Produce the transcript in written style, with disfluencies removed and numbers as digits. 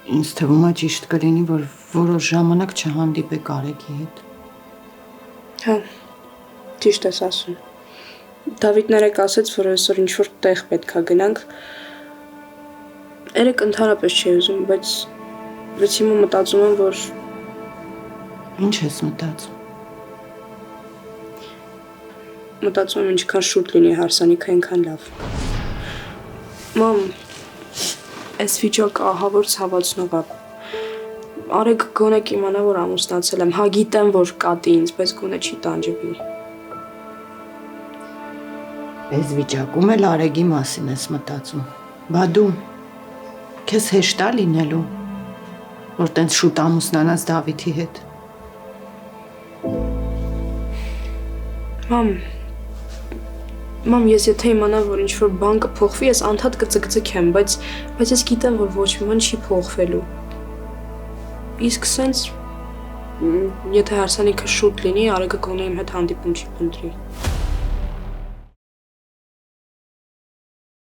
Ինձ թվում է ճիշտ կլինի, որ որոշ ժամանակ չհանդիպեք Արեգի հետ։ Հա, ճիշտ ես ասում։ Դավիթն երեկ ասաց, որ այսօր ինչ-որ տեղ պետք է գնանք։ Երեկ ընդհանրապես չի ուզում, բայց հիմա մտածում եմ, որ Ինչ ես մտածում։ մտածում եմ ինչքան շուտ լինի հարսանիքը, այնքան լավ։ Մամ, այս վիճակը ահավոր ցավացնող է։ Արեգ գոնե կիմանա, որ ամուսնացել եմ, հա գիտեմ, որ կատի ինձ, բայց գոնե չի տանջվի։ Այս վիճակում էլ Արեգի մասին ես մտածում։ Բա դու քեզ հեշտ է լինելու, որ տենց շուտ ամուսնանաս Դավիթի հետ։ Մամ, ես եթե իմանամ, որ ինչ-որ բան կփոխվի, ես անդադ կծկծկեմ, բայց ես գիտեմ, որ ոչ մի բան չի փոխվելու։ Իսկ սենց, եթե հարսանիքը շուտ լինի, Արեգը գոնե իմ հետ հանդիպում չի փնտրի։